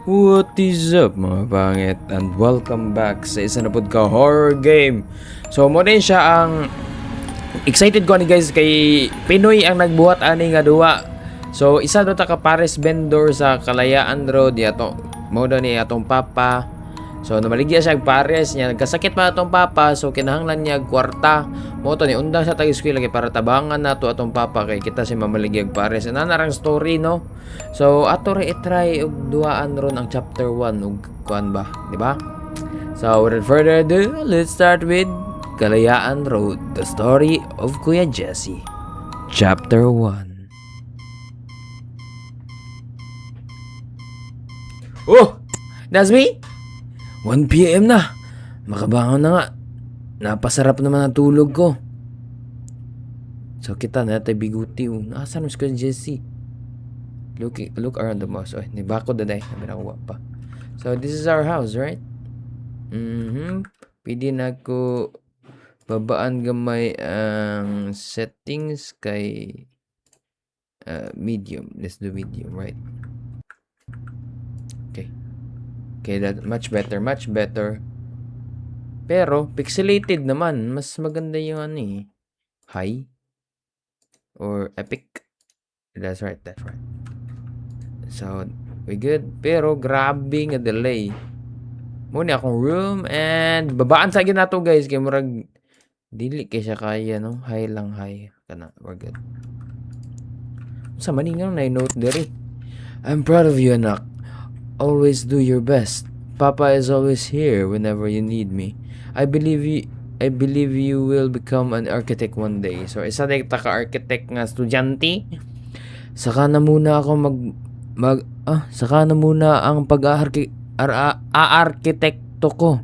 What is up mga pangit, and welcome back sa isa na pod ka horror game. So mo din siya ang excited ko ni guys kay Pinoy ang nagbuhat ani nga duwa. So isa do ta ka Paris vendor sa Kalayaan Road yato. Mo do ni atong papa. So namaligya siya og Paris niya, nagkasakit pa atong papa, so kinahanglan niya og kwarta. Mo to ni undang sa tag-eskwela kay para tabangan nato atong papa kay kita si mamaligya og Paris. Ana narang story no. So ato ra i-try og duaan ron ang chapter 1 ug kuan ba, di ba? So without further ado, let's start with Kalayaan Road, the story of Kuya Jesse. Chapter 1. Oh, that's me. 1 PM na. Makabangon na nga. Napasarap naman ang tulog ko. So kita na tayo biguti. Nasaan mo si Kuya Jesse? Look around the house. Ni bako daday. Sabi na pa. So this is our house, right? Pwede na ko babaan gamay ang settings kay medium. Let's do medium, right? Okay, that much better. Pero pixelated naman, mas maganda yung ano eh. High or epic. That's right. So, we good. Pero grabe nga delay. Muna akong room and babaan sa akin na to guys. Kaya murag dili kay siya kaya no. High lang high. Kana, we're good. Sa maningang na note diri. I'm proud of you, anak. Always do your best. Papa is always here whenever you need me. I believe you will become an architect one day. So isa na ka architect nga estudyante. Saka na muna ang pag-aarkitekto ko.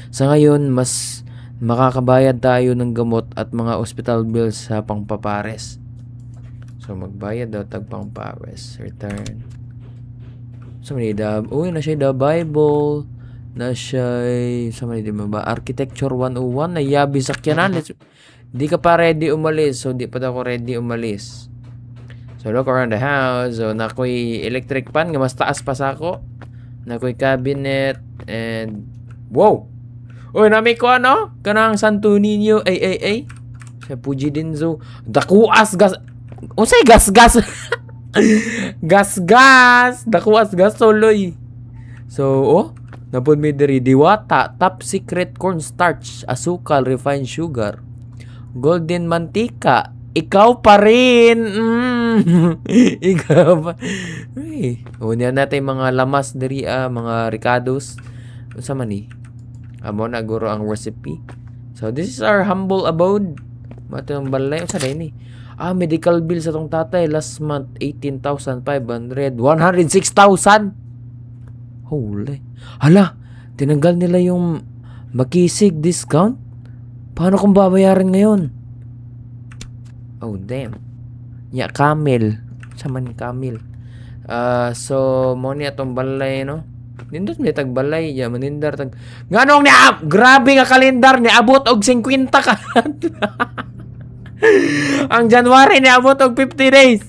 Sa ngayon mas makakabayad tayo ng gamot at mga hospital bills sa pangpapares. So magbayad daw tag pangpares. Return. So many na siya the Bible, na siya sa many ba Architecture 101 na yabi sakyanan. Di ka pa ready umalis, so di pa ako ready umalis. So look around the house. So nakoy electric pan nga mas taas pa sa ako. Nakoy cabinet and wow. Oy nami ko ano? Kanang Santo Niño ay. Sa Puji Dinzo. Dakuas gas. Unsay gas. gas dakuas gas soloy. So napod mi diri diwata, top secret cornstarch, asukal, refined sugar, golden mantika. Ikaw pa rin. Ikaw pa. Ay, unya natin mga lamas diri mga ricados. Unsa man ni? Amo na guro ang recipe. So this is our humble abode. Matong balay unsa day ni? Medical bill sa tong tatay last month 18,500, 106,000. Holy. Hala, tinanggal nila yung makisig discount. Paano kung babayaran ngayon? Oh, damn. Ya, Camel. Saman Camel. So mo ni atong balay no. Nindot mi tag balay ya manindar tag. Nganong ni grabe nga kalendar ni abot og 50 ka. Ang January ni abot og 50 days.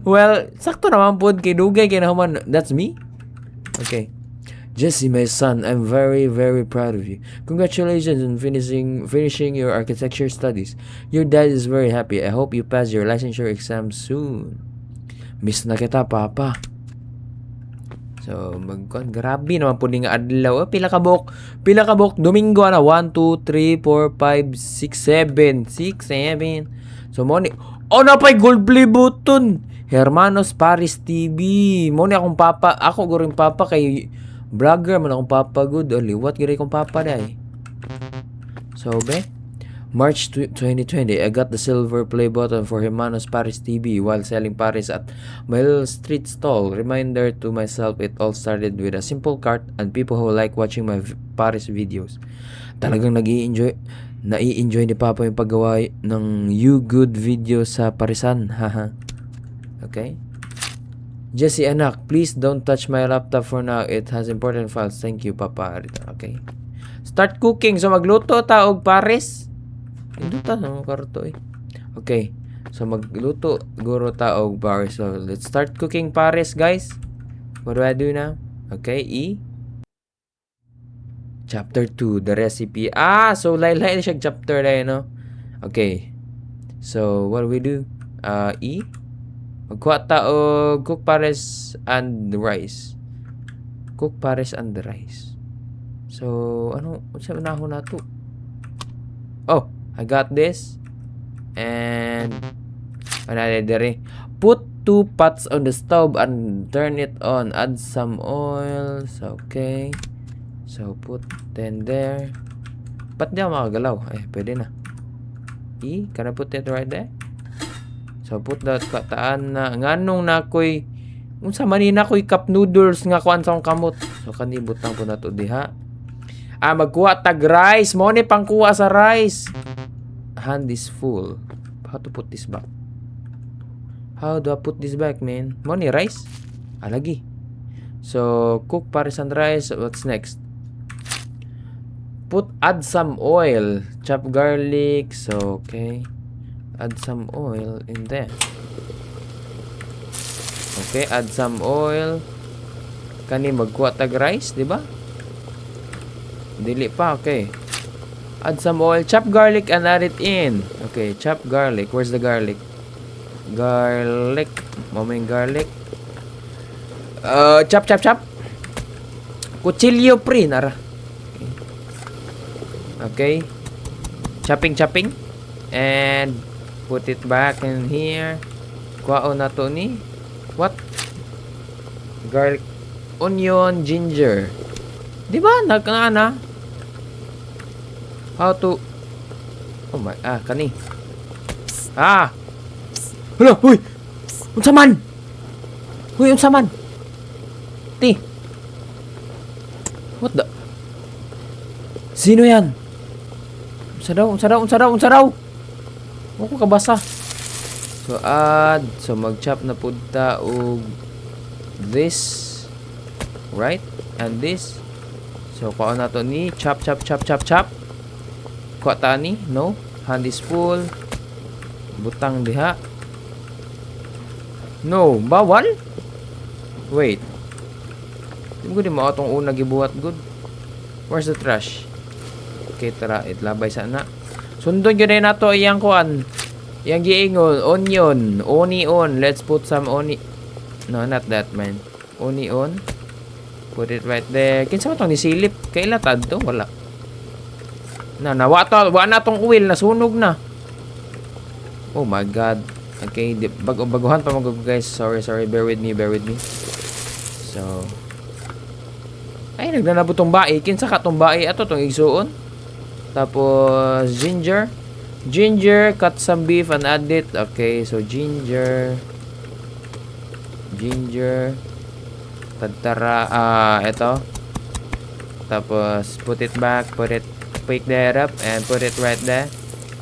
Well, sakto naman pod kay dugay kay nahuman. That's me. Okay. Jesse, my son, I'm very, very proud of you. Congratulations on finishing your architecture studies. Your dad is very happy. I hope you pass your licensure exam soon. Miss na kita, Papa. So, grabe naman po nga adlaw. Pila ka bok. Domingo na. 1, 2, 3, 4, 5, 6, 7. So, mo ni. Napay gold play button. Hermanos Paris TV. Mo ni akong papa. Ako guring papa kay vlogger man akong papa good. Liwat giri kong papa day. So, March 2020, I got the silver play button for Hermanos Paris TV while selling Paris at my little street stall. Reminder to myself, it all started with a simple cart and people who like watching my Paris videos. Talagang nai-enjoy ni Papa yung paggawa ng You Good video sa Parisan. Haha. Okay. Jesse, anak, please don't touch my laptop for now. It has important files. Thank you, Papa. Okay. Start cooking. So magluto ta og Paris. Indutan ang karto eh. Okay. So magluto guro ta og Paris. So let's start cooking Paris, guys. What do I do now? Okay, Chapter 2, the recipe. So lain-lain siya chapter na yun, no? Okay. So, what do we do? Magkuha ta og cook pares and rice. Cook pares and rice. So, sa unahon na to? Oh, I got this. And, dere. Put 2 pots on the stove and turn it on. Add some oil. So, okay. So, put 10 there. Ba't di ako makagalaw? Pwede na. Can I put it right there? So, put that kataan na. Nganong na ako'y, unsa manina ako'y cup noodles nga kuan sa kamot. So, kanibutang po na to diha. Magkuha tag rice. Mo ni pangkuha sa rice. Hand is full. How to put this back? How do I put this back, man? Mo ni rice? Lagi. So, cook pares and rice. What's next? Add some oil. Chop garlic. So, okay. Add some oil in there. Okay, add some oil. Kani magkuha tag rice, di ba? Dili pa, okay. Add some oil. Chop garlic and add it in. Okay, chop garlic. Where's the garlic? Garlic. Moming garlic. Chop. Kutsilyo pre, nara. Okay. Chopping. And put it back in here. Kuha na to ni. What? Garlic. Onion, ginger. Di ba? Nagkana. How to... Oh my... kani. Hala! Uy! Unsaman! Uy, unsaman! Ti! What the... Sino yan? Unsa daw? Ako kabasa. So, add. So, mag-chop na punta og this. Right? And this. So, kuha na to ni. Chop. Kuha ta ni. No? Hand is full. Butang diha. No. Bawal? Wait. Hindi ko di mo itong una gibuhat good. Where's the trash? Okay, tara. Itlabay sana. Sundon yun na to. Iyang kuan. Iyang giingon. Onion. Let's put some onion. No, not that, man. Onion. Put it right there. Kinsa mo itong nisilip? Kailatad to? Wala. Wala na itong oil. Nasunog na. Oh my God. Okay. Baguhan pa mag guys. Sorry. Bear with me. So. Ay, nagdanabot tong bae. Kinsa ka tong bae? Ato tong igsuon. Tapos, ginger. Cut some beef and add it. Okay, so ginger. Tadtara. Ito. Tapos, put it back. Pick that up and put it right there.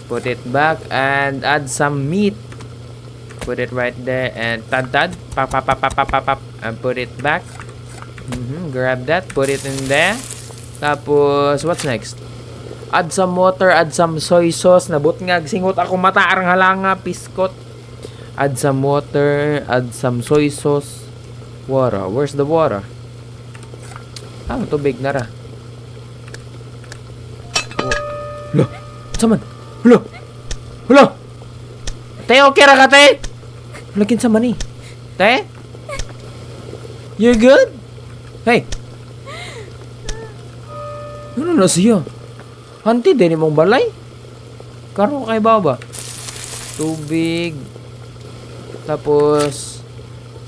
Put it back and add some meat. Put it right there and tad. Pop. And put it back. Grab that. Put it in there. Tapos, what's next? Add some water, add some soy sauce. Nabot nga, singot ako mata, arang halanga, piskot. Add some water, add some soy sauce. Water, where's the water? Tubig na ra. Hala, saman? Hala! Te, okay ra ka, te? Lakin sa mani. Te? You good? Hey! Ano na siya? Hanti din mong balay. Karo kay baba. Tubig. Tapos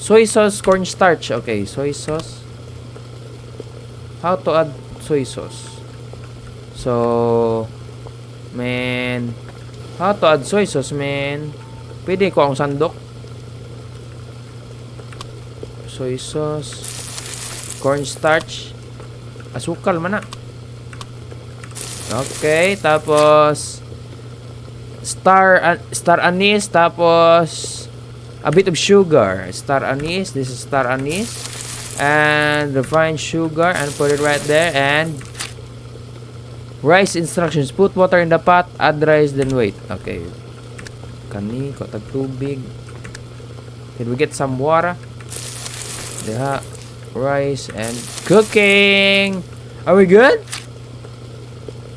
soy sauce, cornstarch. Okay, soy sauce. How to add soy sauce? So, man. How to add soy sauce, man? Pwede ko ang sandok. Soy sauce. Cornstarch. Asukal man na. Okay, tapos star anise, tapos a bit of sugar. Star anise, this is star anise, and refined sugar, and put it right there. And rice instructions: put water in the pot, add rice, then wait. Okay, kani ko tag tubig. Can we get some water? Diha. rice and cooking. Are we good?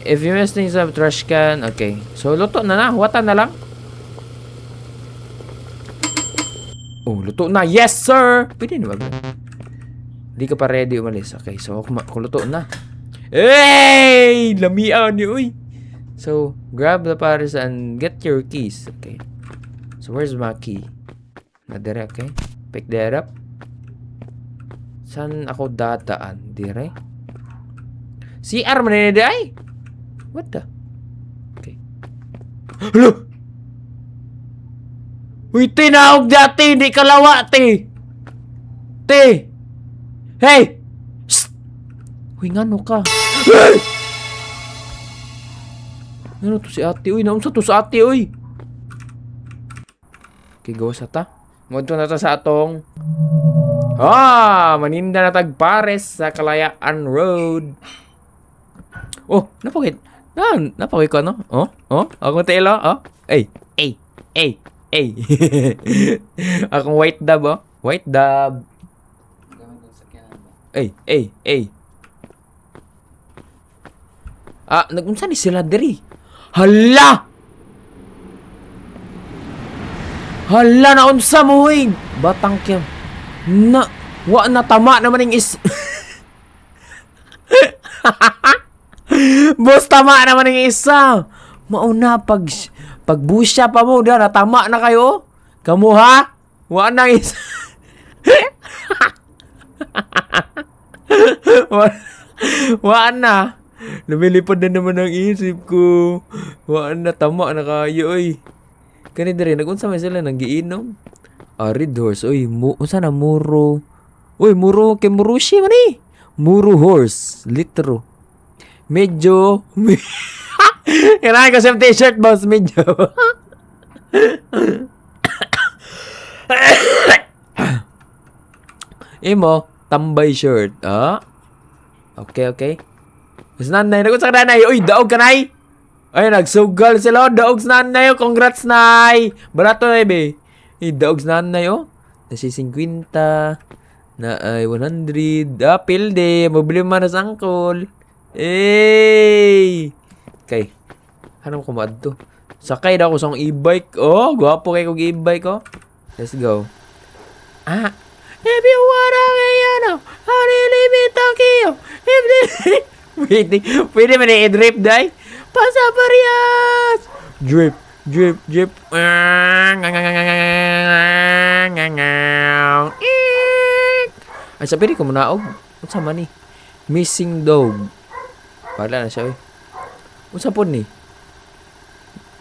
If you miss things up, trash can. Okay. So, luto na. Huwatan na lang. Oh, luto na. Yes, sir! Pwede na ba? Hindi ka pa ready umalis. Okay, so, kung luto na. Hey! Lamian niyo, uy! So, grab the pares and get your keys. Okay. So, where's my key? Nadire, okay. Pick that up. Saan ako dadaan? Dire? CR manini ay? What the? Okay. Hello! Uy, tinawag dati! Hindi kalawa, te! Te! Hey! Shh! Uy, ngano ka? Hey! Ano to si ate? Uy, naunsa to sa ate, uy! Okay, gawa sa ta. Ngunto na ta sa atong maninda na tagpares sa Kalayaan Road. Oh, napakit. Napakit ko, ano? Akong telo, Ay. Akong white dab, White dab. Ay. Nagunsa ni sila diri. Hala, naunsa mo, huy. Batang kyam. Wa na tama naman yung Boss, tama naman yung isa. Mauna, pagbusya pa mo, natama na kayo. Kamu, ha? Wa na isa. Wa na. Lumilipad na naman ang isip ko. Wa na, tama na kayo, oy. Kanina rin, nagunsa may sila nang giinom. Red horse, oy, unsa na muro? Uy, muro, kay murushi man eh. Muro horse, litro. Medyo. Kailangan ko sa t-shirt, boss, medyo. Imo, tambay shirt, Okay. Mas nanay, nagunsa ka nanay. Uy, daog ka, nay. Ay, nagsugal sila. Daog sa nanay, Congrats, nay. Barato na, be. Daog sa nanay, Nasi 50. Na ay 100. Pilde. Mabili man na sa angkol. Okay. Hanap ko maad to. Sakay na ako sa e-bike. Gwapo kayo kong e-bike, Let's go. If you wanna be, how do you live in Tokyo? Pwede man i-drip, day? Pasa parehas! Drip. Ay, sabi rin ko manaog. Unsa man ni? Missing dog. Wala na siya, Unsa po ni?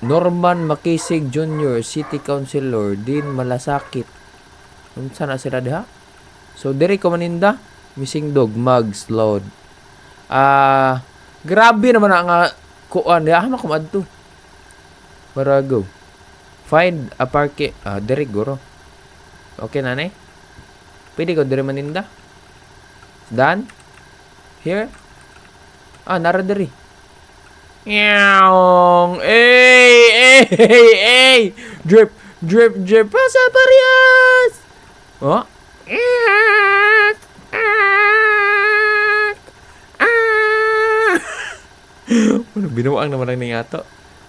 Norman Makisig Jr., City Councilor, Dean Malasakit. Unsa na sila diha? So, diri ko maninda. Missing dog, mugs, load. Grabe naman ang kuan. Hama ko madto. Para go. Find a parking. Diri guro. Okay, nanay? Pwede ko diri maninda? Done? Here? Nara diri. Yaong! Hey! Drip! Pasa parehas! Binuang naman lang ni ato.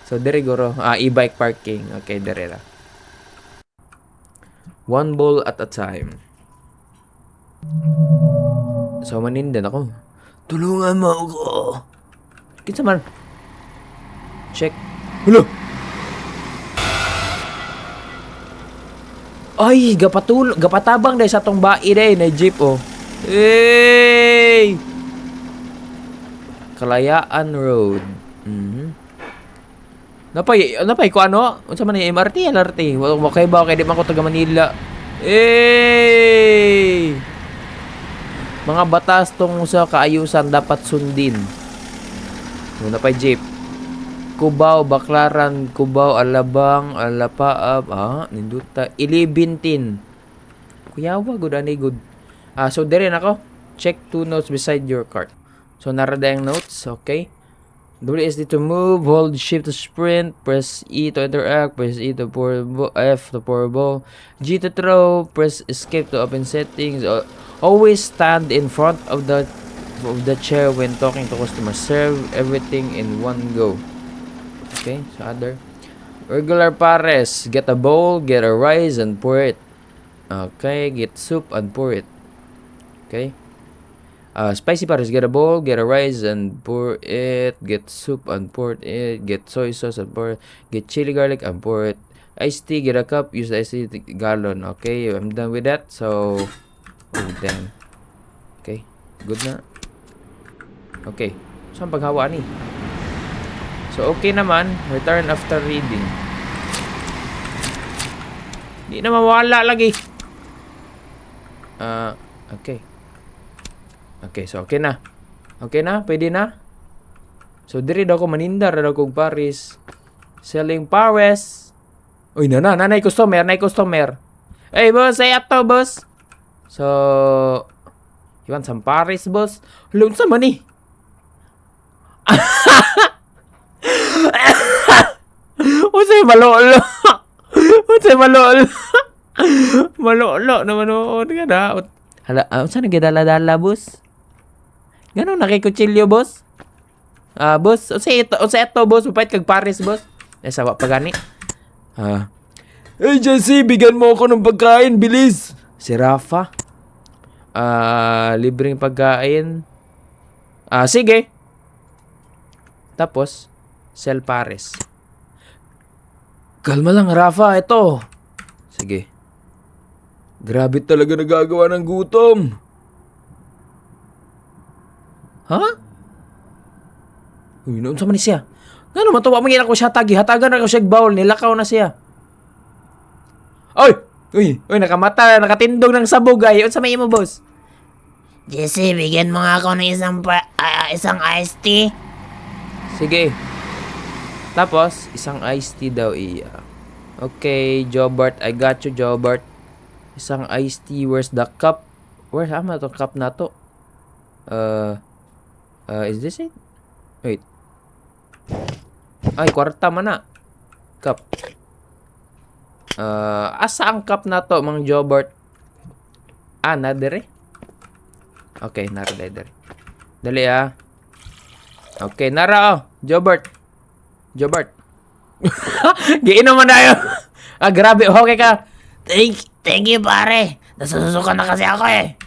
So, dere guro. E-bike parking. Okay, dere lang. One ball at a time. So, manindan ako. Tulungan mo ako. Kinsa man? Check. Hello! Ay, gapatabang dahil sa tong bai dahil na jeep, Hey! Kalayaan Road. Napay ko ano? Unsa man ni MRT, LRT? Okay ba? Okay, di man ko taga Manila. Hey! Mga batas tong sa kaayusan dapat sundin. Napay jeep. Cubao, Baclaran, Cubao, Alabang, Alapaab, ninduta, Ilibintin. Kuyawa, good ani good. So, dire na ako. Check 2 notes beside your cart. So, narada yung notes, okay? WSD to move, hold shift to sprint, press E to interact, press E to pour F to pour ball, G to throw, press escape to open settings. Always stand in front of the chair when talking to customers. Serve everything in one go. Okay, so other. Regular pares, get a bowl, get a rice and pour it. Okay, get soup and pour it. Okay. Spicy pares, get a bowl, get a rice and pour it. Get soup and pour it. Get soy sauce and pour it. Get chili garlic and pour it. Iced tea, get a cup, use the iced tea gallon. Okay, I'm done with that. So, oh damn. Okay, good na. Okay, saan paghawa ni? So, okay naman. Return after reading. Di na mawala lagi. Okay. Okay, so okay na. Okay na? Pwede na? So, diri daw ko manindar daw kong Paris. Selling Paris. Uy, nanay customer. Hey, boss, say ato, boss. So, you want some Paris, boss? Hulun sa man eh. Unsay malolo. Malolo na manood ka na. Hala, unsa nagdala-dala, boss? Ganun nakikutsilyo, boss? Boss, unsa ito, boss? Mapait kag Paris, boss? Sawa pa gani. Hey, Jesse, bigyan mo ako ng pagkain, bilis. Si Rafa. Libreng pagkain. Sige. Tapos, sell Paris. Kalma lang, Rafa, ito. Sige. Grabe talaga nagagawa ng gutom. Ha? Uy, noon sa man ni siya. Nga naman, tuwa mangin ako siya tagi. Hatagan na ako siya bawl. Nilakaw na siya. Uy, nakamata. Nakatindog ng sabog ay. Unsa may imo, boss? Jesse, bigyan mo nga ako ng isang iced tea. Sige. Tapos, isang iced tea daw iya. Okay, Jobart. I got you, Jobart. Isang iced tea. Where's the cup? Where's ama to cup na to? Is this it? Wait. Ay, kwarta man na. Cup. Asa ang cup na to, Mang Jobart? Nadere? Okay, nadere. Dali Okay, nara Jobart. Giinom man tayo. Grabe. Okay ka. Thank you, pare. Nasusuka na kasi ako eh.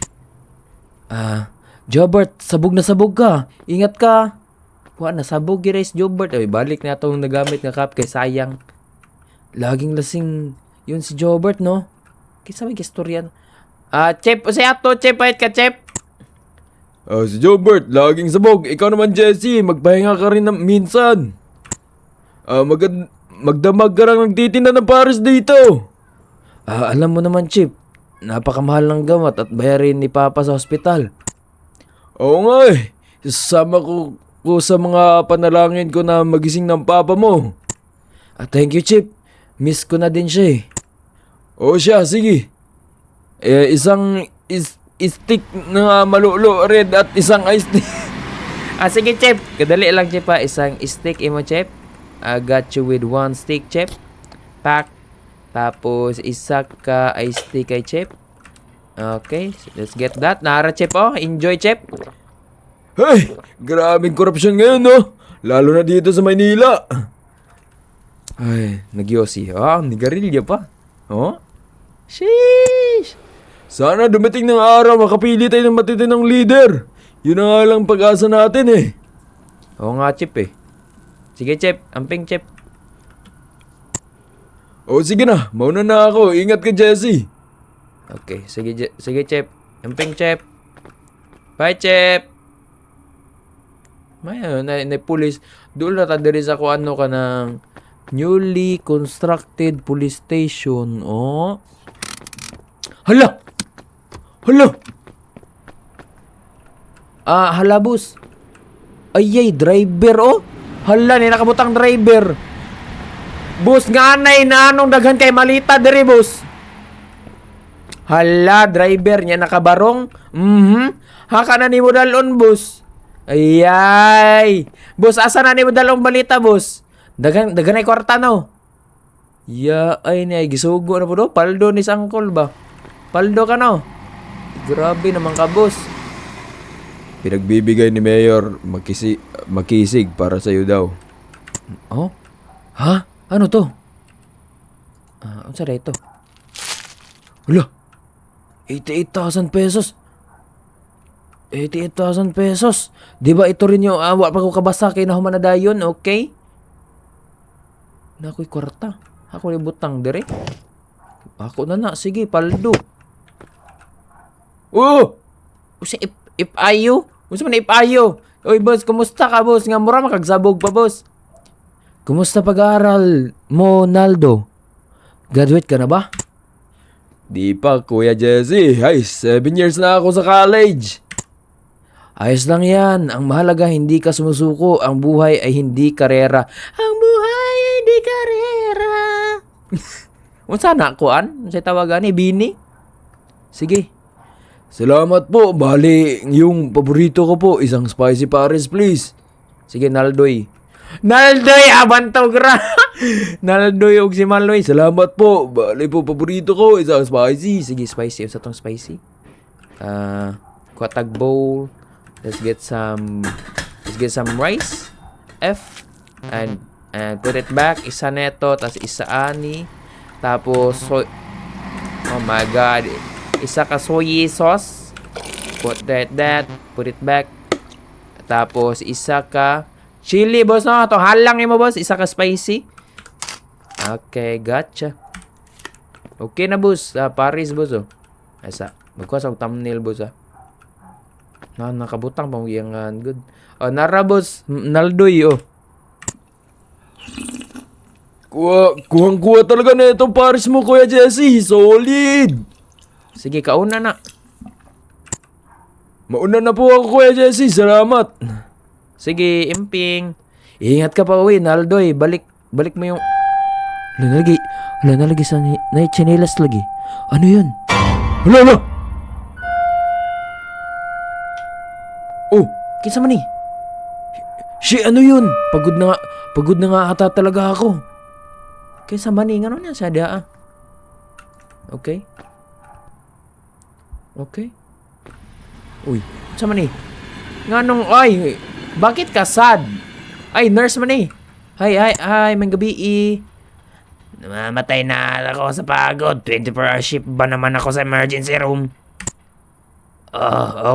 Jobart, sabog na sabog ka. Ingat ka. Na sabog girais, Jobart. Ay, balik na itong nagamit nga cup kay sayang. Laging lasing yun si Jobart, no? Kisa may kistoryan. Chep, o siya to, Chep, pahit ka, Chep. Si Jobert, laging sabog. Ikaw naman, Jesse, magpahinga ka rin minsan. Magdamag ka lang nagtitinda ng Paris dito. Alam mo naman, Chip, napakamahal ng gamot at bayarin ni Papa sa hospital. Oo nga eh. Sasama ko sa mga panalangin ko na magising ng Papa mo. Thank you, Chip. Miss ko na din siya eh. Oo siya, sige. Isang stick na malulo red at isang iced tea. Sige, Chip. Kadali lang, Chip, ha. Isang stick imo, Chip. I got you with one stick, Chip. Pack. Tapos, isa ka iced tea kay Chip. Okay, so let's get that. Nara, Chip, oh. Enjoy, Chip. Hey, grabing korupsyon ngayon, no? Lalo na dito sa Maynila. Ay, nagyosi. Nigarilyo pa. Oh? Sheesh! Sana dumating ng araw makapili tayo ng matitinong leader. Yun na nga lang pag-asa natin eh. Oo nga, Chip eh. Sige, Chip. Amping, Chip. Sige na. Mauna na ako. Ingat ka, Jesse. Okay. Sige, Chip. Amping, Chip. Bye, Chip. May na police. Doon na tadiri sa kung ano ka ng newly constructed police station. Oh. Hala! Hala, boss. Ayay, driver, oh. Hala, ni nakabutang driver. Boss, nga anay na anong daghan kay malita diri, boss. Hala, driver niya nakabarong. Haka na ni mo dalon, boss. Ayay! Boss, asa na ni mo dalawang balita, boss? Dagan ay kwarta, no? Ay ni, gisugo na po do. Paldo ni Sangkol ba? Paldo ka, no? Grabe naman ka, boss. Pinagbibigay ni Mayor makisig para sa'yo daw. Oh? Ha? Ano to? Ano sa ito? Hala, 88,000 pesos. 88,000 pesos. Di ba ito rin yung wa pa ko kabasa kay nahuman na dayon, okay? Nakoy kwarta. Ako ni butang dire. Ako na, sige, paldo. Oh! Usa if ayo? Usa man if ayo? Oy boss, kumusta ka boss? Nga mura makagsabog pa boss. Kumusta pag-aaral mo, Naldo? Graduate ka na ba? Di pa, Kuya Jesse. Ay, 7 years na ako sa college. Ayos lang yan. Ang mahalaga, hindi ka sumusuko. Ang buhay ay hindi karera. Ang buhay ay hindi karera. Unsa na, kuan? Unsay tawagan ni Bini? Sige. Salamat po. Bali, yung paborito ko po, isang spicy pares, please. Sige, Naldoy. Naldoy, abantog ra. Naldoy og si Maloy. Salamat po. Bali po, paborito ko, isang spicy. Sige, spicy. Unsa tong spicy? Kwatag bowl. Let's get some rice. F. And put it back. Isa neto, tas isa ani. Tapos, oh my God. Isa ka soy sauce. Put that. Put it back. Tapos, isa ka chili, boss, no? Ito, halang mo, boss. Isa ka spicy. Okay, gotcha. Okay na, boss. Paris, boss, oh. Asa. Magkuha sa thumbnail, boss, ah. Nakabutang pang iyangan. Good. Oh, nara, boss. Naldoy, oh. Kuhang-kuha talaga na itong pares mo, Kuya Jesse. Solid. Sige, kauna na. Mauna na po ako, Kuya Jesse. Salamat. Sige, imping. Ingat ka pa uwi, Naldoy. Balik mo yung... Nalagi sa chinelas lagi. Ano yun? Hala. Oh, kinsa man ni? Ano yun? Pagod na nga ata talaga ako. Kinsa man ni? Ngano na sa daa? Okay. Uy, kinsa man ni? Nganong, ay, bakit ka sad? Ay, nurse man ni. Hi, may gabi Namamatay na ako sa pagod. 24-hour shift ba naman ako sa emergency room?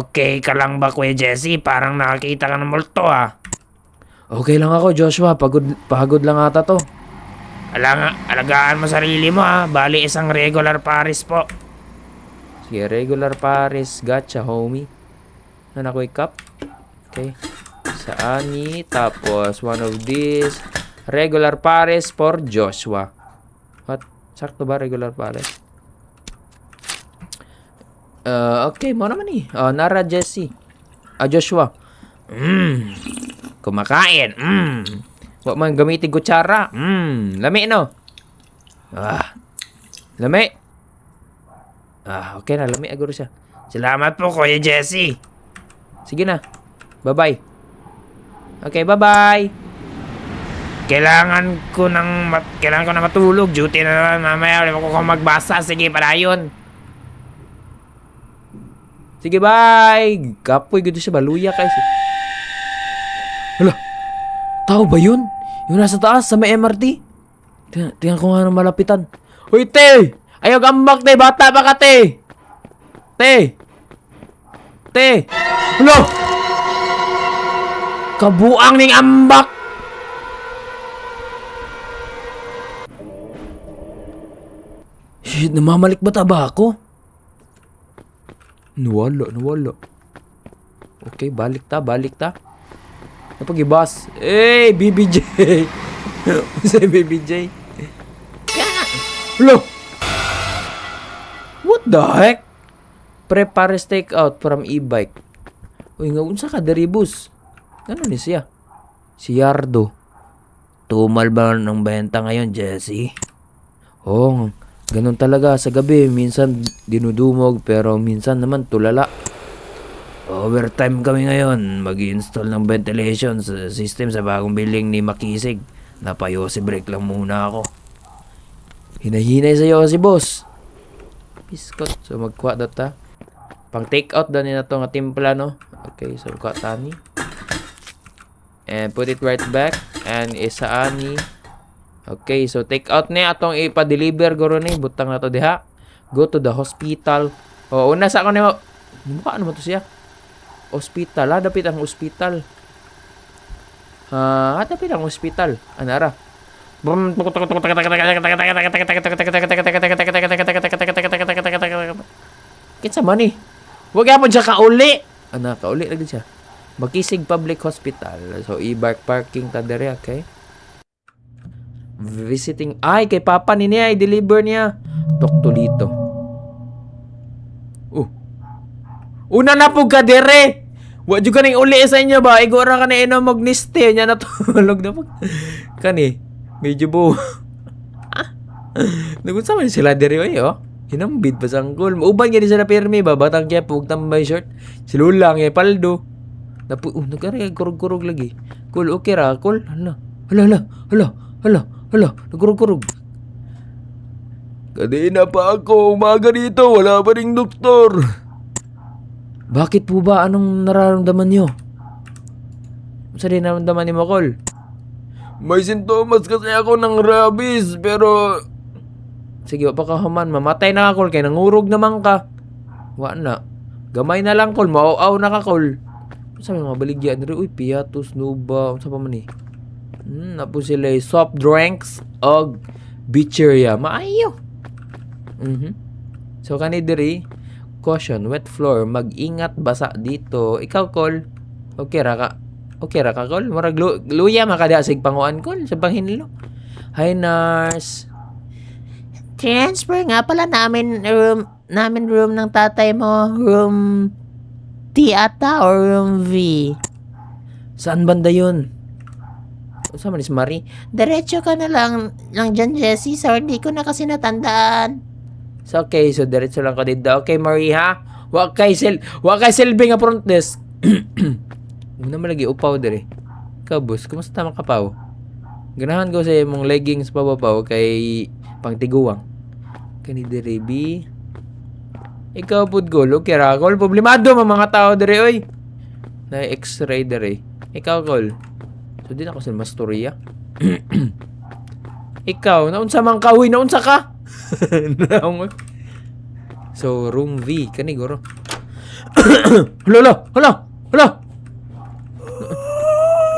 Okay ka lang ba, Kuya Jesse? Parang nakakita ka ng multo, ah. Okay lang ako, Joshua. Pagod lang ata to. Alagaan mo sarili mo, ah. Bali, isang regular pares po. Sige, regular pares. Gotcha, homie. Ako'y cup. Okay. Sa ani. Tapos, one of these. Regular pares for Joshua. What? Sakto ba regular pares? Okay, mo naman eh. Nara Jesse. Joshua. Kumakain. Wag man gamitin kutsara. Lami no. Lami. Okay na, lami aguro siya. Salamat po, Kuya Jesse. Sige na. Bye-bye. Okay, bye-bye. Kailangan ko na matulog. Duty na naman mamaya. Wala ko magbasa. Sige, padayon. Sige, bye. Kapoy, gito siya. Baluya kayo. Hala. Tao ba yun? Yung nasa taas, sa may MRT? Tingnan ko nga ng malapitan. Uy, te! Ayaw gambak, te! Bata pa ka, te! Te! Hala! Kabuang ning ambak! Shit, namamalik ba taba ako? Nawala. Okay, balik ta. Napag-ibas. Hey, BBJ! Say BBJ. Hello! What the heck? Prepare take out from e-bike. Uy, nga unsa ka deribus? Ano ni siya? Si Yardo. Tumal ba ng benta ngayon, Jesse? Oh, ganun talaga sa gabi. Minsan dinudumog pero minsan naman tulala. Overtime kami ngayon. Mag-install ng ventilation system sa bagong building ni Makisig. Napayosi break lang muna ako. Hinahinay sa'yo si boss. Piskot. So magkuha data. Pang take out daw nila to nga timpla, no? Okay, so kuha tani. And put it right back. And isa ani. Okay, so take out ni atong ipa-deliver guro ni. Butang na to diha. Go to the hospital. O, una sa ako ni mo. Mukha ano mo to siya? Hospital. Ha, dapit ang hospital. Dapit ang hospital. Anara. Kinsa man ni? Huwag yapon siya kauli. Kauli lagi siya. Makisig Public Hospital. So, i-bark parking ta dere, okay? Visiting. Ay, kay Papa ni niya. I-deliver niya. Toktolito. Una na po ka dere. Wa juga ning uli sa inyo ba? Igora ka na ino magniste. Nya natulog na po. Kani. Medyo po. Nagunsa man sila dere oy, oh. Hinambid pa sanggol. Uban gani sila pirmi ba? Batang kaya pug tambay short. Silulang eh paldo. Nagkari kurog-kurog lagi. Cool, okay ra, cool. Hala. Nagkurog-kurog. Kanina pa ako, umaga dito, wala pa ring doktor. Bakit po ba? Anong nararamdaman nyo? Sa din nararamdaman ni Makol? May sintomas kasi ako ng rabies, pero... Sige, pa ka haman. Mamatay na ka, Kol. Kaya nangurog naman ka. Wa na. Gamay na lang, Kol. Mauaw na ka, Kol. Sabi mga baligyan nila, uy, piatos, nuba, sa pa man eh. Napo sila soft drinks o beacheria. Maayo. So, kanidiri, caution, wet floor, mag-ingat basa dito. Ikaw, Kol, okay ra ka, Kol? Murag luya, makadasig panguan, Kol, sa panghinlo. Hi, nurse. Transfer nga pala namin room ng tatay mo. Room T ata or room V? Saan banda yun? Saan man is Marie? Diretso ka na lang dyan, Jessie. So, hindi ko na kasi natandaan. So, okay, so diretso lang ka dito. Okay, Marie, ha? Wa kay silbi nga front desk. Una malagi upaw dire. Ikaw, boss, kumusta man kapaw? Ganahan ko sa mong leggings pababaw kay pangtiguang. Kani dire, B. Ikaw, pudgol, okay ra, Kol. Problemado mga tao dire, oy. Na x-ray dire. Ikaw, Kol. So, di na ako sa masturya. Ikaw, naunsa man ka, huy, naunsa ka? So, room V, kaniguro. Hala!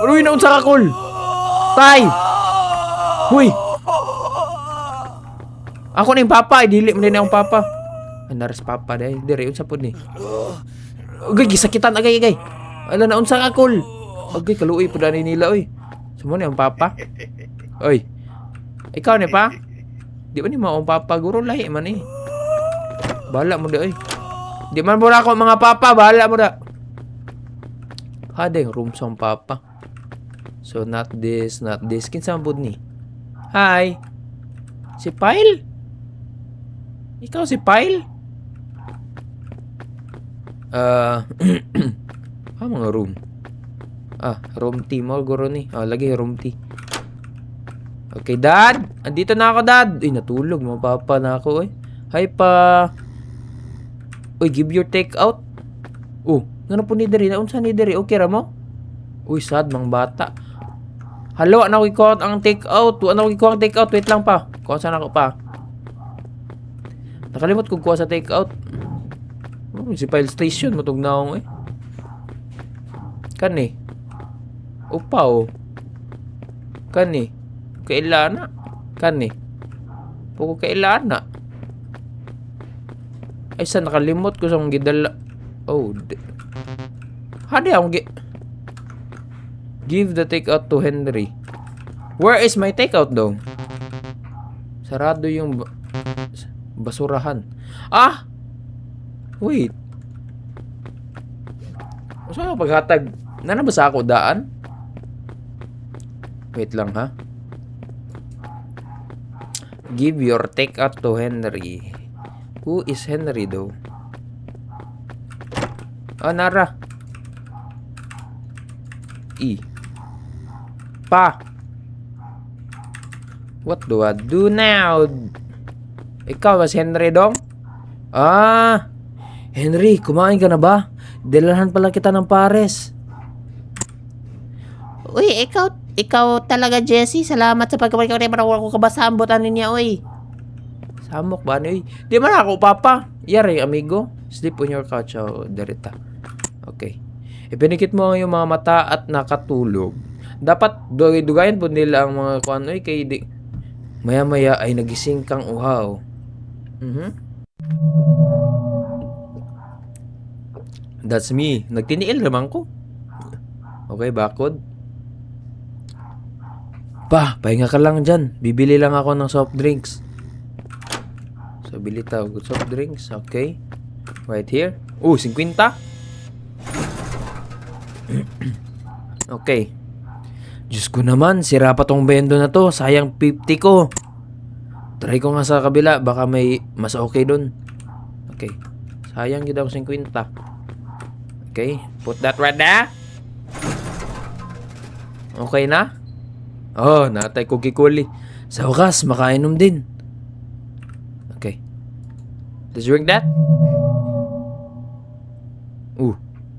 Huy, naunsa ka, Kol? Tay! Huy! Ako na yung papa, dili mo din akong papa. Naras papa dahil dire unsa pud ni. Ugay gisakitan agay. Ala na unsa ka, Kol? Agay kaluoy pud ani nila oy. Sumo ni ang papa. Oy. Ikaw ni pa? Di ba ni mao ang papa guro lahi man eh. Bahala mo da oy. Di man pura ako mga papa, bahala mo da. Hadeng room sa papa. So not this. Kinsa pud ni? Hi. Si Pile? Ikaw si Pile? Mga room. Room T mo guro ni. Lagi room T. Okay, Dad. Andito na ako, Dad. Natulog. Mapapa na ako, eh. Hi pa. Uy, give your take out. Ngano po ni Dere? Naunsa ni Dere? Okay ra mo? Uy, sad mang bata. Hello, ano ko ang take out? Ano ko ang take out? Wait lang pa. Kuha saan ako pa. Nakalimot kung kuha sa take out. Si file station matug na akong eh. Kani. Upaw. Kani. Kailana. Kani. Puko kailana. Ay sa nakalimot ko sa gidala. Hadi akong give the takeout to Henry. Where is my takeout daw? Sarado yung basurahan. Wait. Saan ako paghatag? Nanabasa ako daan? Wait lang ha. Give your takeout to Henry. Who is Henry though? Oh, Nara. E. Pa. What do I do now? Ikaw, mas Henry dong? Ah. Henry, kumain ka na ba? Dalahan pala kita ng pares. Uy, ikaw talaga, Jesse. Salamat sa pagkabalit ko. Wala ko kabasambotan niya, uy. Samok ba ano? Di man ako, papa. Yari, amigo. Sleep on your couch. Oh, derita. Okay. Ipinikit mo yung mga mata at nakatulog. Dapat dugayin po nila ang mga kuan. Uy, kay di... Maya-maya ay nagising kang uhaw. That's me. Nagtiniil naman ko. Okay, bakod. Pa, pahinga ka lang dyan. Bibili lang ako ng soft drinks. So, bili tayo. Good soft drinks. Okay. Right here. 50. Okay. Diyos ko naman, sira pa tong bendo na to. Sayang 50 ko. Try ko nga sa kabila. Baka may mas okay dun. Okay. Sayang yun ako 50. Okay. Put that right there. Okay na? Oh, natay cookie-coolie. Sa wakas, makainom din. Okay. Let's drink that.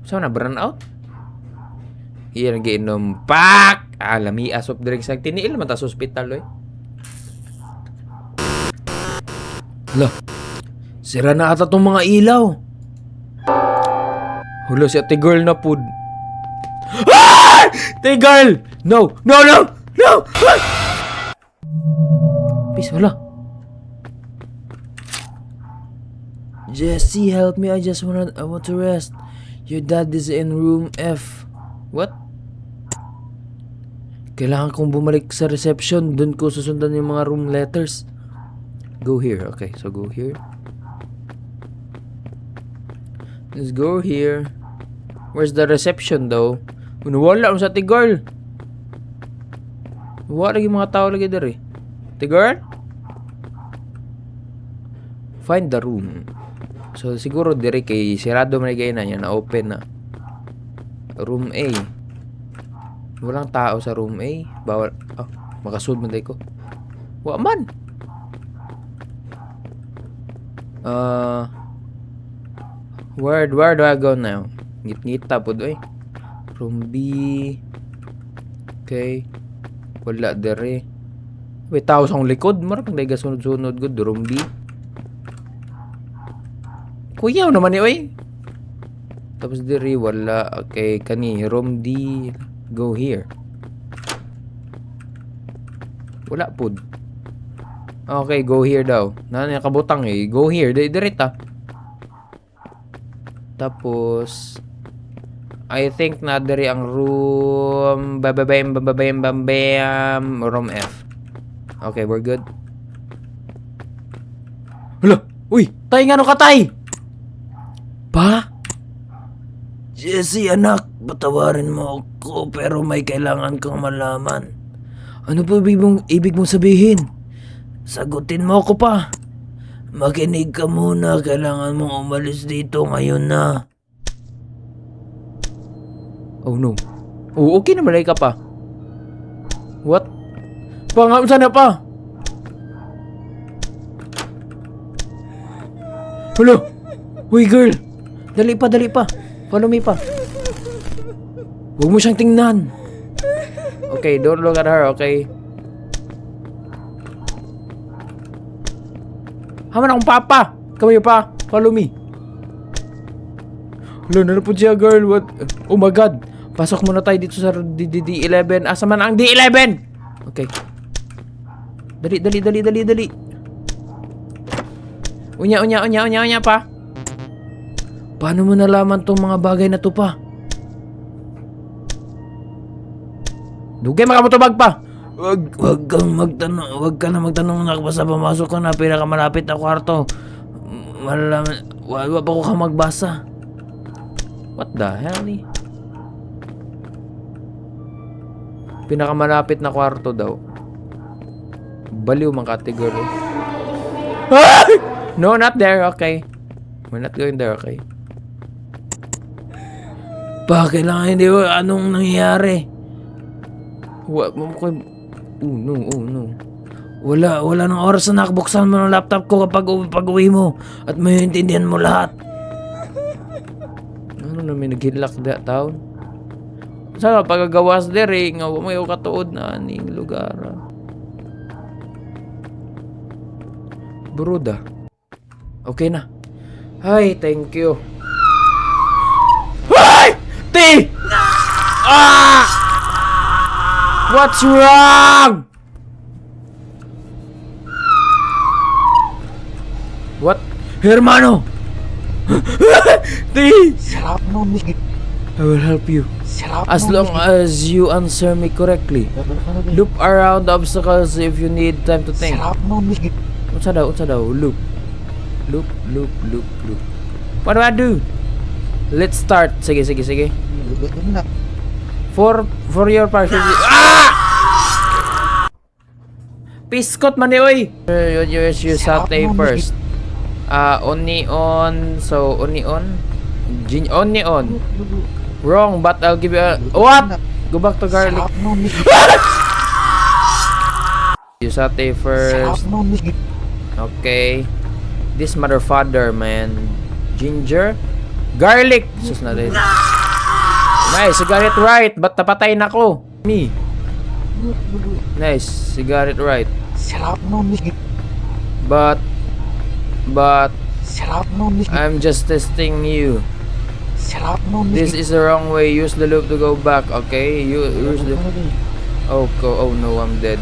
Saan na? Burn out? Iyan ang giinom. Pak! Lamia soft drinks. Tiniil naman ta sa hospital, eh. Hala. Sira na ata tong mga ilaw. Hulo si ate girl na food. Ah! Ate girl! No! No! No! No! Ah! Peace, wala. Jesse, help me. I want to rest. Your dad is in room F. What? Kailangan kong bumalik sa reception. Doon ko susundan yung mga room letters. Go here. Okay, so go here. Let's go here. Where's the reception though? Wala sa ate girl. Wala lagi mga tao lagi dari. Ate girl? Find the room. So siguro dire kay sirado man kay na niya na open na. Room A. Walang tao sa room A. Bawal. Oh, makasud man day ko. Wa man. Where do I go now? Ngit-ngita po doy. Room B. Okay. Wala dere. May tao sa likod. Marang dahiga sunod-sunod good. Room B. Kuyaw naman eh, oy. Tapos dere, wala. Okay, kani. Room D. Go here. Wala po. Okay, go here daw. Nakabutang eh. Go here. Direta. Tapos I think na diri ang room room F. Okay, we're good. Hala! Uy! Tay nga no katay! Pa? Jesse, anak, patawarin mo ako pero may kailangan kang malaman. Ano ba ibig mong sabihin? Sagutin mo ako pa. Makinig ka muna, kailangan mong umalis dito ngayon na. Oh no. Oh, okay na malay ka pa. What? Pangam sana pa. Hello. Uy girl. Dali pa. Follow me pa. Huwag mo siyang tingnan. Okay, don't look at her, okay? Haman akong papa. Kamayo pa. Follow me. Hello, narapod siya girl. What? Oh my god. Pasok muna tayo dito sa D11. Asa man ang D11? Okay. Dali. Unya pa. Paano mo nalaman tong mga bagay na to pa? Dugay makamutubag pa. Wag ka na magtanong na basta pumasok ka na pinakamalapit na kwarto. Malaman, wala pa ko ka magbasa. What the hell eh? Pinakamalapit na kwarto daw. Baliw mga kategorya. No, not there. Okay. We're not going there, okay? Papa, kailangan hindi ko anong nangyayari. What? Oh no. Wala nang oras na nakabuksan mo ng laptop ko pag uwi mo at maintindihan mo lahat. Ano na may naghilak da taon? Saan ka pagagawas dere nga may katuod na aning lugar. Bruda. Okay na. Ay, thank you. Ay! T! Ah! What's wrong? What? Hermano! T! I will help you. As long as you answer me correctly. Loop around the obstacles if you need time to think. Unsa daw? Loop. What do I do? Let's start. Sige. For your partial... Ah! Piskot man ni oy. You saute first. Onion. So onion. Onion. Wrong, but I'll give you a... What? Go back to garlic. You saute first. Okay. This mother father, man. Ginger. Garlic. Sus na rin. Nice, you got it right. But napatay na ko. Me. Nice, you got it right. But I'm just testing you. This is the wrong way. Use the loop to go back. Okay, use the... Oh no, I'm dead.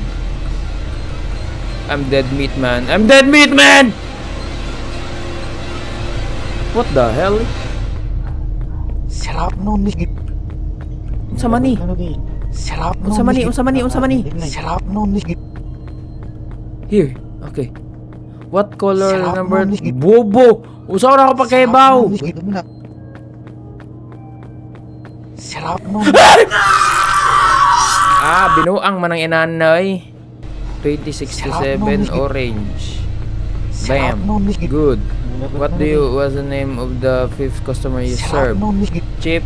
I'm dead meat man. What the hell? Unsa man ni? Here. Okay. What color number? Bobo. Usaw na ako pagkaibaw. Binuang man ang inanay. 2067 orange. Bam. Good. What's the name of the fifth customer you serve? Chip.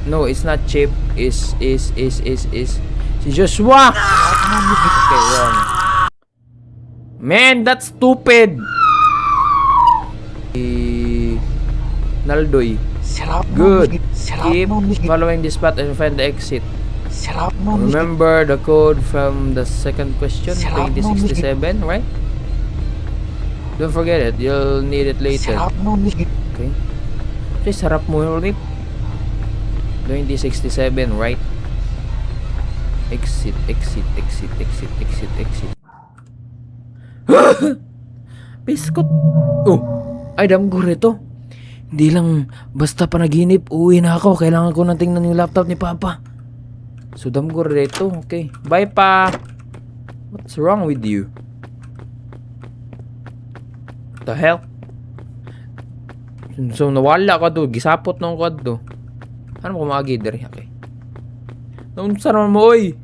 No, it's not Chip. Is si Joshua. Okay, wrong. Man, that's stupid. Naldoy. Good. Keep following this path and find the exit. Remember the code from the second question, 2067, right? Don't forget it. You'll need it later. Okay. Okay, sarap mo ulit. 2067, right? Exit. Biskot. Oh, ay damgo rito. Hindi lang basta panaginip, uwi na ako. Kailangan ko nang tingnan yung laptop ni Papa. So damgo rito. Okay. Bye pa. What's wrong with you? The hell? So nawala ka to. Gisapot nung kod to. Ano mo kumagi dere? Okay. Naunsa naman mo oy.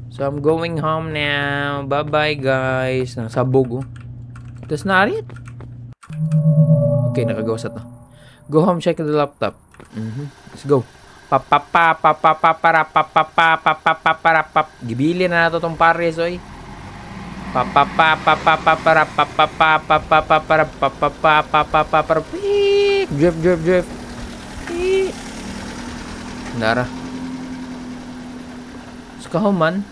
So I'm going home now. Bye bye guys. Nasabog oh. Tapos na rin. Okay, nakagawasat na. Go home, check the laptop. Let's go. Gibili na nato tong pares oy. Drift. Nara. Kahuman.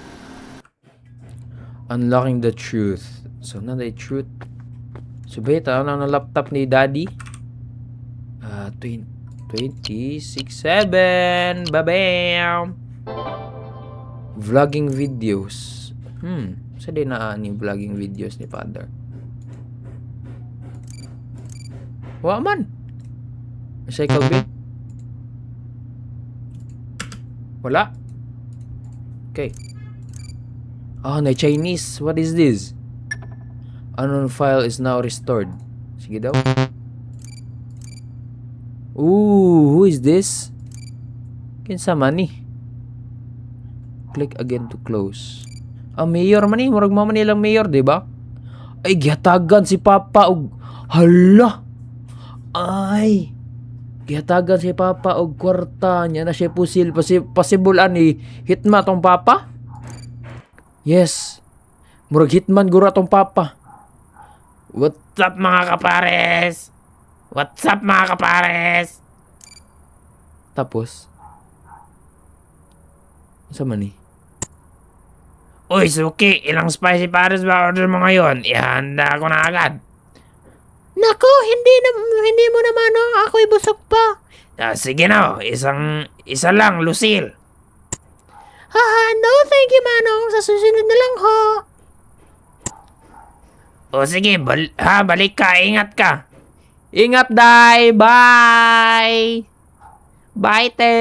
Unlocking the truth. So na the truth. So beta ano na laptop ni Daddy? 2067. Babam. Vlogging videos. Sa din na ni vlogging videos ni Father. Wa man. Cycle bit. Wala. Okay. Na Chinese. What is this? Unknown file is now restored. Sige daw. Ooh, who is this? Kinsa man ni? Click again to close. Mayor man ni. Murag man nilang mayor, di ba? Ay, gihatagan si Papa og hala. Ay. Gihatagan si Papa og kwarta niya na siya possible ani hitman tong Papa. Yes. Murag hitman gura tong Papa. What's up mga kapares? What's up mga kapares? Tapos sa man ni? Uy, Suki, ilang spicy pares ba order mo ngayon? Ihanda ko na agad. Nako, hindi mo naman ako'y busog pa. Sige na, isa lang, Lucille. No, thank you, Manong. Sa susunod na lang ho. O sige, balik ka, ingat ka. Ingat, Day! Bye! Bye, te!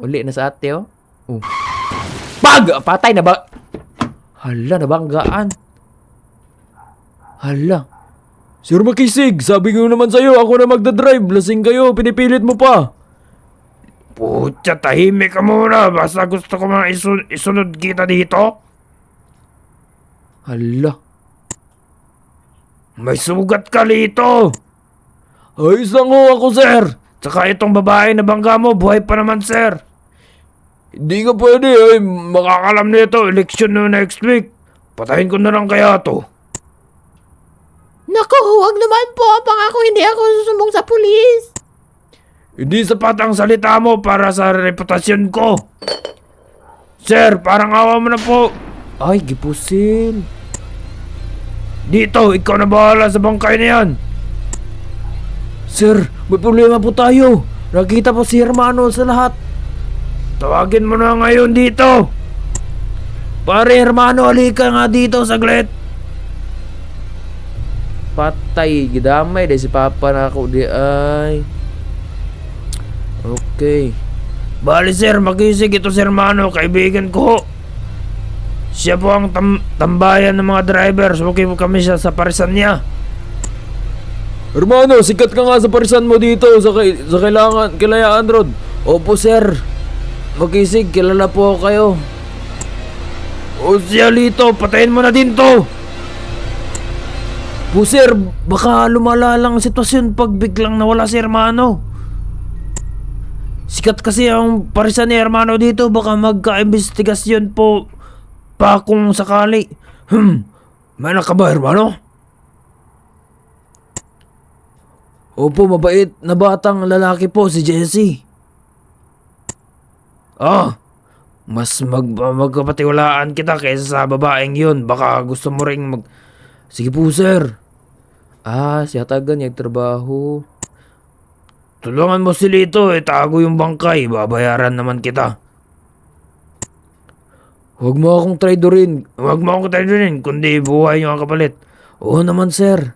Uli na sa ate, oh. Pag! Patay na ba? Hala, nabanggaan. Hala. Sir Makisig, sabi ko naman sa'yo, ako na magdadrive. Lasing kayo, pinipilit mo pa. Putya, tahimik ka muna. Basta gusto ko mga isunod kita dito. Hala. May sugat ka dito. Ay, sango ako, sir. Tsaka itong babae na bangga mo, buhay pa naman, sir. Hindi ka pwede, ay. Makakalam nito, eleksyon na next week. Patayin ko na lang kaya to. Naku, huwag naman po. Pangako hindi ako susumbong sa pulis. Hindi sapat ang salita mo para sa reputasyon ko. Sir, parang awa mo na po. Ay, gipusil. Dito, ikaw na bahala sa bangkay na yan. Sir, may problema po tayo. Nakita po si Hermano sa lahat. Tawagin mo na ngayon dito. Pare, Hermano, halika nga dito saglit. Patay, gidamay dahil si Papa na ako di ay. Okay. Bali sir, magisig ito si Hermano, kaibigan ko. Siya po ang tambayan ng mga driver. Suki po kami siya sa parisan niya. Hermano, sikat ka nga sa parisan mo dito sa Kilayaan Road. Opo, sir. Makisig, kilala po kayo. O siya Lito, patayin mo na din to. Po, sir, baka lumala lang ang sitwasyon pag biglang nawala si Hermano. Sikat kasi ang parisan ni Hermano dito. Baka magka-investigasyon po pa kung sakali. May anak ka ba, Hermano? Opo, mabait na batang lalaki po si Jesse. Mas magkapatiwalaan kita kaysa sa babaeng yun. Baka gusto mo ring Sige po, sir. Siya taga niya trabaho. tulungan mo si Lito, itago yung bangkay. Babayaran naman kita. Huwag mo akong traidorin. Huwag mo akong tayo kundi buhay yung kapalit. Oo naman, sir.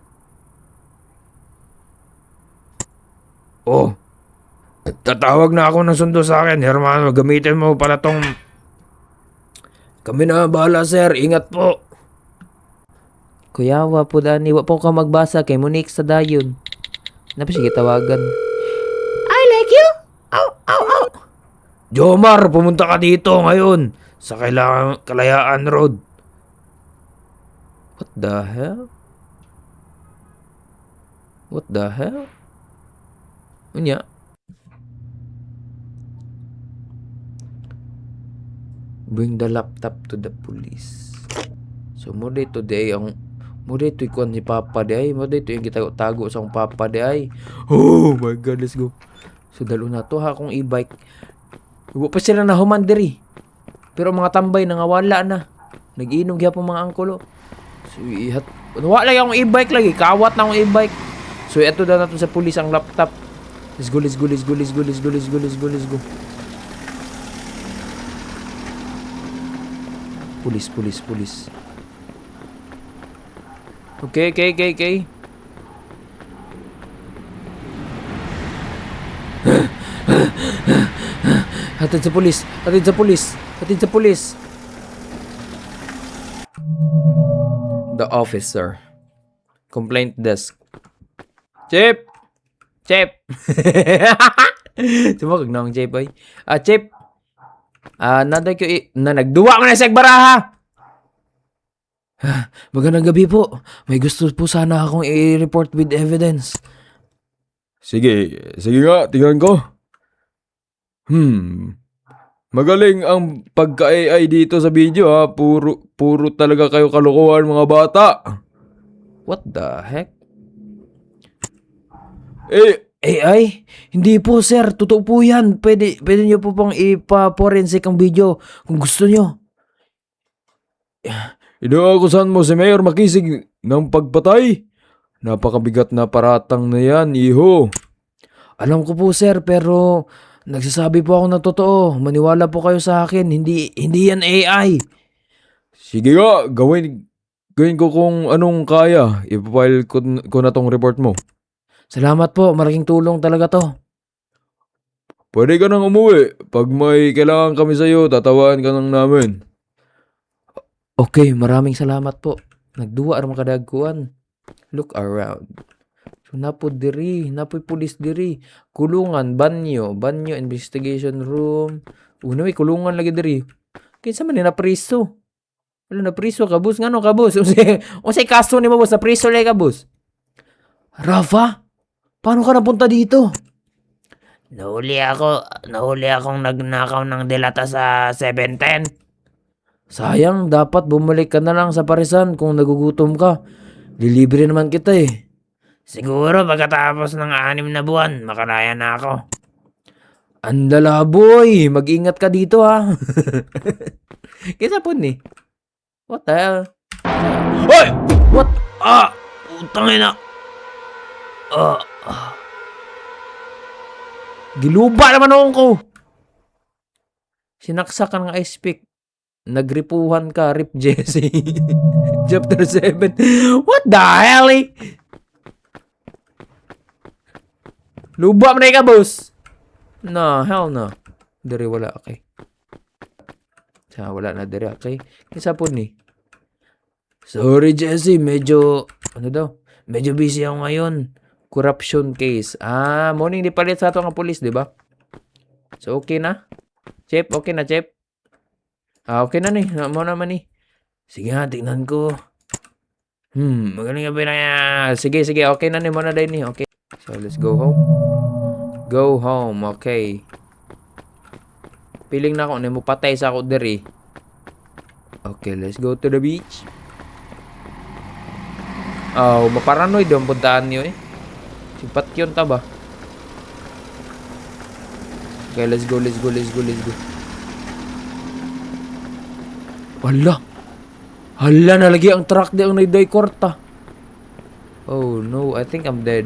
Tatawag na ako ng sundo sa akin, Hermano. Gamitin mo pala tong... Kami na bahala, sir. Ingat po. Kuya, wa po Dani. Wa po ka magbasa kay Monique sa dayon. Napos sige tawagan. I like you. Ow. Jomar, pumunta ka dito ngayon sa Kalayaan Road. What the hell? What the hell? Unya. Bring the laptop to the police. So, mo dito di ang mo dito ikon si Papa di ay. Mo dito yung gitago-tago sa akong Papa di ay. Oh my God, let's go. So, dalo na to ha akong e-bike. Huwag pa sila na humandiri. Pero mga tambay nangawala na. Nag-inom gyapon mga angkolo. So, wala lang akong e-bike lagi. Kawat na akong e-bike. So, eto na nato sa pulis ang laptop. Let's go. Pulis. Okay. Hatid sa pulis. The officer. Complaint desk. Chip. Sumagag na akong Chip ay. Chip. Naday ko na nagduwa mo na sa baraha. Magandang gabi po. May gusto po sana akong i-report with evidence. Sige nga, tingnan ko. Magaling ang pagka-AI dito sa video ha. Puro talaga kayo kalokohan mga bata. What the heck? AI? Hindi po sir, totoo po yan. Pwede nyo po pong ipa-forensic ang video kung gusto nyo. Inaakusahan mo si Mayor Makisig ng pagpatay? Napakabigat na paratang na yan, iho. Alam ko po sir, pero nagsasabi po ako ng totoo. Maniwala po kayo sa akin, hindi yan AI. Sige nga, gawin ko kung anong kaya. Ipapile ko na tong report mo. Salamat po, malaking tulong talaga to. Pwede ka nang umuwi. Pag may kailangan kami sa'yo, tatawaan ka nang namin. Okay, maraming salamat po. Nagduwa ang makadagkuan. Look around. So, napoy pulis diri. Kulungan, banyo, investigation room. May kulungan lagi diri. Kinsa man ni na priso? Wala na priso ka, boss. Ngano ka, boss? Unsay kaso ni mo, boss? Na priso lay ka, boss? Rafa? Paano ka napunta dito? Nahuli akong nagnakaw ng delata sa 710. Sayang, dapat bumalik ka na lang sa parisan kung nagugutom ka. Lilibre naman kita eh. Siguro pagkatapos ng 6 na buwan, makalaya na ako. Andala boy, mag-ingat ka dito ha. Kisa po ni. What the hell? Hoy! What? Utangin na. Giluba naman akong ko. Sinaksak ka ng ice pick. Nagripuhan ka, Rip Jesse. Chapter 7. What the hell eh? Luba mo na ka, boss. No, hell no. Dari wala, okay. Wala na dari, okay. Kisa po ni. Sorry, Jesse. Medyo busy ako ngayon. Corruption case. Morning di palit sa ato nga pulis, di ba? So, okay na? Chip, okay na, Chip? Okay na ni. Mo naman ni. Sige nga, tingnan ko. Magaling ka ba na yan? Sige, okay na ni. Mo na din ni. Okay. So, let's go home. Go home, okay. Piling na ako, mo patay sa ako diri. Okay, let's go to the beach. Maparanoid yung puntaan niyo eh. Sipat yun ta ba? Okay, let's go. Hala, nalagi ang truck di ang naiday korta. Oh no, I think I'm dead.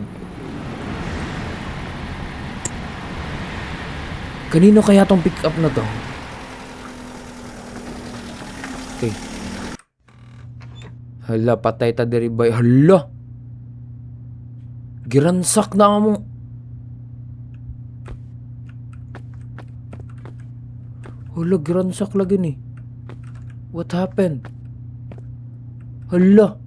Kanino kaya tong pick up na to? Okay. Hala, patay ta diri bay. Hala. Giransak na mo. Hala, giransak lagi ni. What happened? Hala.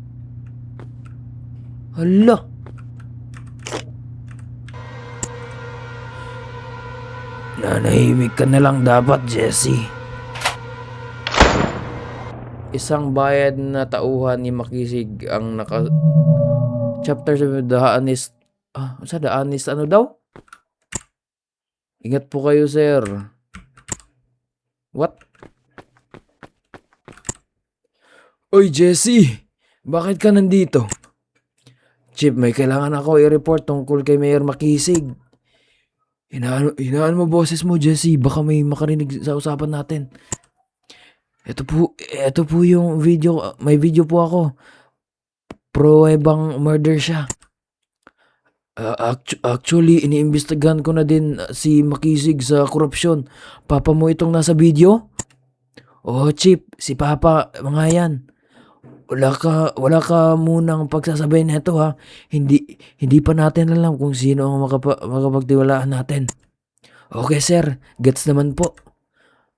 Nanahimik ka na lang dapat, Jesse. Isang bayad na tauhan ni Makisig ang Chapter 7, the honest... the honest ano daw? Ingat po kayo, sir. What? Oy, Jesse! Bakit ka nandito? Chip, may kailangan ako i-report tungkol kay Mayor Makisig. Hinaan mo boses mo, Jesse. Baka may makarinig sa usapan natin. Ito po yung video. May video po ako. Pruwebang murder siya. Actually, iniimbestigahan ko na din si Makisig sa korupsyon. Papa mo itong nasa video? Oh, Chip, si Papa, mga yan. Wala ka munang pagsasabay nito ha. Hindi pa natin alam kung sino ang makapagtiwalaan natin. Okay, sir. Gets naman po.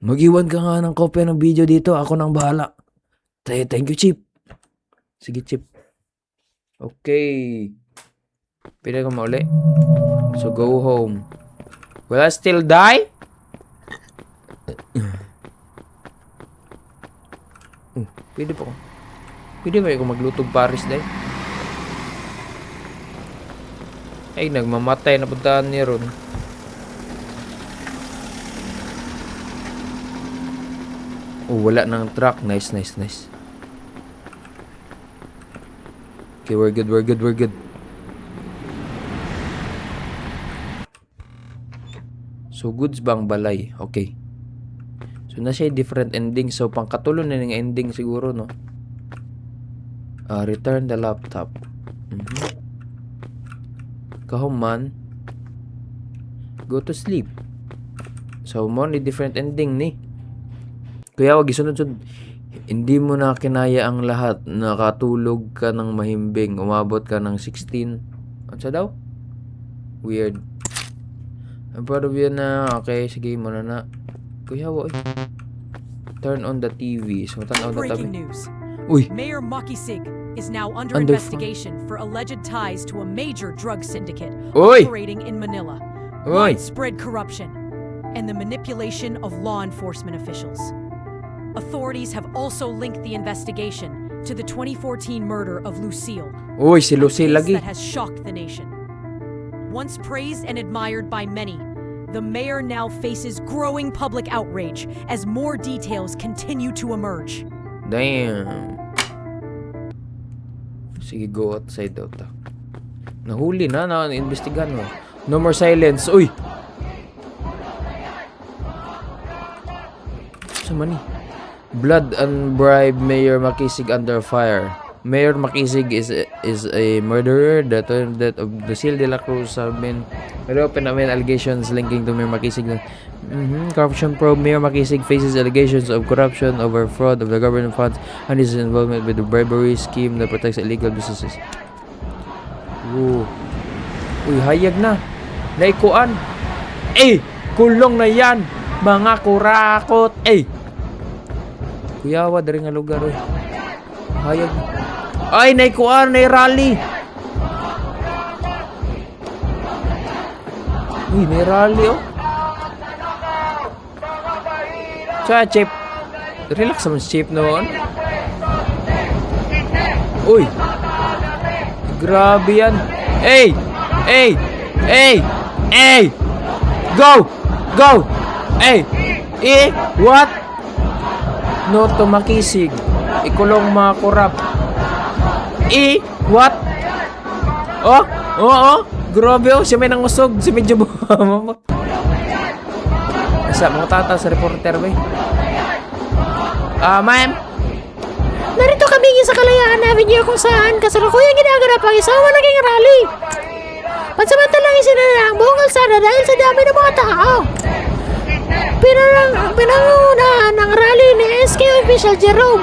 Mag-iwan ka nga ng kopya ng video dito. Ako nang bahala. Thank you, Chip. Sige, Chip. Okay. Pwede ka mauli. So, go home. Will I still die? Pwede po. Pwede ba ako maglutog Paris dahil? Ay, nagmamatay na puntaan niya ron. Oh, wala nang truck. Nice. Okay, we're good. So, goods bang balay? Okay. So, na siya different ending. So, pangkatulo na ng ending siguro, no? Return the laptop. Kahuman. Go to sleep. So, mo ni different ending ni. Kaya wag isunod-sunod. Hindi mo na kinaya ang lahat. Nakatulog ka ng mahimbing. Umabot ka ng 16. Ano sa daw? Weird. I'm proud of you na. Okay, sige mo na. Kuya, wag. Turn on the TV. So, tanaw na Breaking tabi. news. Uy! Mayor Makisig is now under Under- investigation for alleged ties to a major drug syndicate Oy! operating in Manila, Oy! widespread corruption, and the manipulation of law enforcement officials. Authorities have also linked the investigation to the 2014 murder of Lucille, Uy, si a Lucille case lagi. that has shocked the nation. Once praised and admired by many, the mayor now faces growing public outrage as more details continue to emerge. Damn. Sige, go outside daw ta. Nahuli na, na-investigan mo. No more silence. Uy! Sama ni? Blood and bribe Mayor Makisig under fire. Mayor Makisig is a murderer. The death of Lucille de la Cruz have been open allegations linking to Mayor Makisig. Corruption probe. Mayor Makisig faces allegations of corruption over fraud of the government funds and his involvement with the bribery scheme that protects illegal businesses. Ooh. Uy, hayag na. Naikuan. Kulong na yan. Mga kurakot. Kuyawa, dari nga lugar. Hayag. Ay, naikuan. Nairally. Uy, nairally, oh. Sa chip. Relax naman si chip noon. Uy. Grabe yan. Go. What? No to Makisig. Ikulong mga kurap. What? Oh. Grabe, oh. Siya may nangusog. Si medyo buhamamot. Isa, mga tata sa reporter, ba? Ma'am? Narito kami sa Kalayaan Avenue kung saan kasalukuyang ginaganap ang isang malaking rally. Pansamantalang isinara ang buong kalsada dahil sa dami ng mga tao. Pinangunahan ng rally ni SK Official Jerome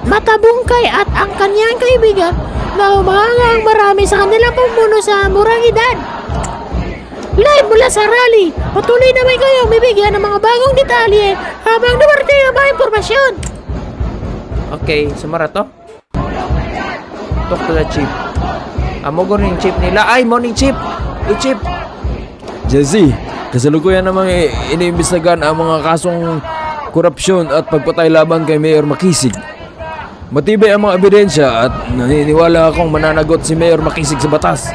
Matabungkay at ang kanyang kaibigan na umahangang marami sa kanilang pamuno sa murang edad. Live mula sa rally, patuloy naman kayong bibigyan ng mga bagong detalye habang dumarating ang mga impormasyon. Okay, sumara to. Talk to the chief. Amogor yung chief nila. Ay, morning chief. Chief. Jesse, kasalukuyan namang iniimbestigahan ang mga kasong korupsyon at pagpatay laban kay Mayor Makisig. Matibay ang mga ebidensya at naniniwala akong mananagot si Mayor Makisig sa batas.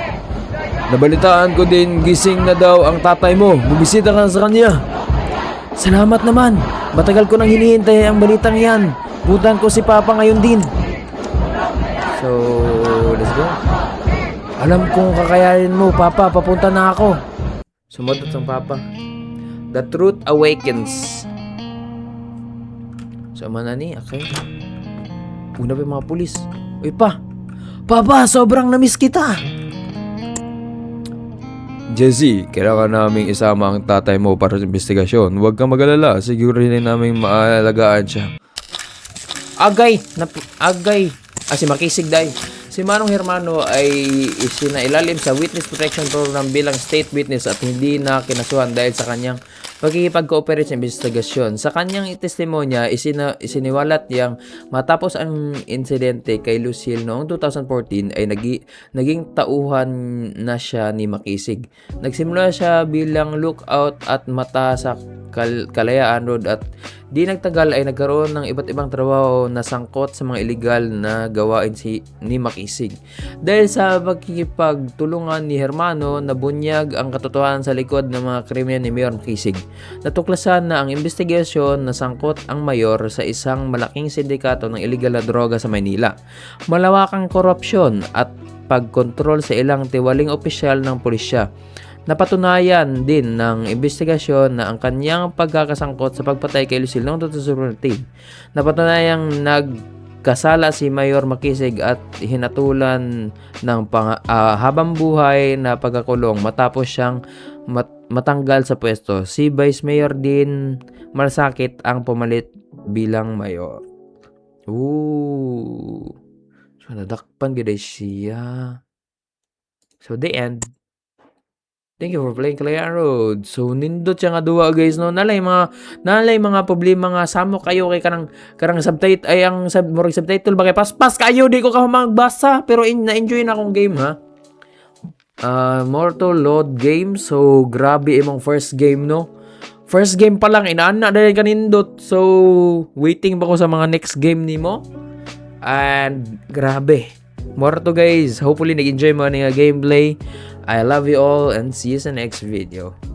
Nabalitaan ko din gising na daw ang tatay mo. Bubisita ka sa kanya. Salamat naman. Matagal ko nang hinihintay ang balitang yan. Putan ko si Papa ngayon din. So, let's go. Alam kong kakayanin mo, Papa. Papunta na ako. Sumunod ang Papa. The truth awakens. So, mana ni? Okay. Una pa yung mga pulis. Uy, Papa, sobrang namiss kita. Jesse, kailangan naming isama ang tatay mo para sa investigasyon. Huwag kang mag-alala. Sigurahin naming maalagaan siya. Agay. Si Makisig day. Si Manong Hermano ay isinailalim sa Witness Protection Program bilang state witness at hindi na kinasuhan dahil sa kanyang pagkikipag-cooperate sa investigasyon. Sa kanyang testimonya, isiniwalat yang matapos ang insidente kay Lucille noong 2014 ay naging tauhan na siya ni Makisig. Nagsimula siya bilang lookout at mata sa Kalayaan Road at di nagtagal ay nagkaroon ng iba't ibang trabaho na sangkot sa mga illegal na gawain ni Makisig. Dahil sa pagkikipagtulungan ni Hermano, nabunyag ang katotohanan sa likod ng mga krimen ni Mayor Makisig. Natuklasan na ang investigasyon na sangkot ang mayor sa isang malaking sindikato ng illegal na droga sa Maynila, malawakang korupsyon at pagkontrol sa ilang tiwaling opisyal ng pulisya. Napatunayan din ng investigasyon na ang kanyang pagkakasangkot sa pagpatay kay Lucille noong 2017. Napatunayang nagkasala si Mayor Makisig at hinatulan ng habang buhay na pagkakulong matapos siyang matanggal sa pwesto. Si Vice Mayor din Malasakit ang pumalit bilang mayor. Ooh. So nadakpan gid siya. So the end. Thank you for playing Kalayaan Road. So nindot siya nga duwa guys no. Nalay mga problema nga samo kayo kay karang subtitle ay ang subtitle ba kay paspas kayo di ko ka magbasa pero na-enjoy na akong game ha. Mortal Load game. So grabe imong first game no. First game pa lang inaana dahil kanindot. So waiting pa ko sa mga next game nimo. And grabe. More to guys. Hopefully nag-enjoy mo nga gameplay. I love you all and see you sa next video.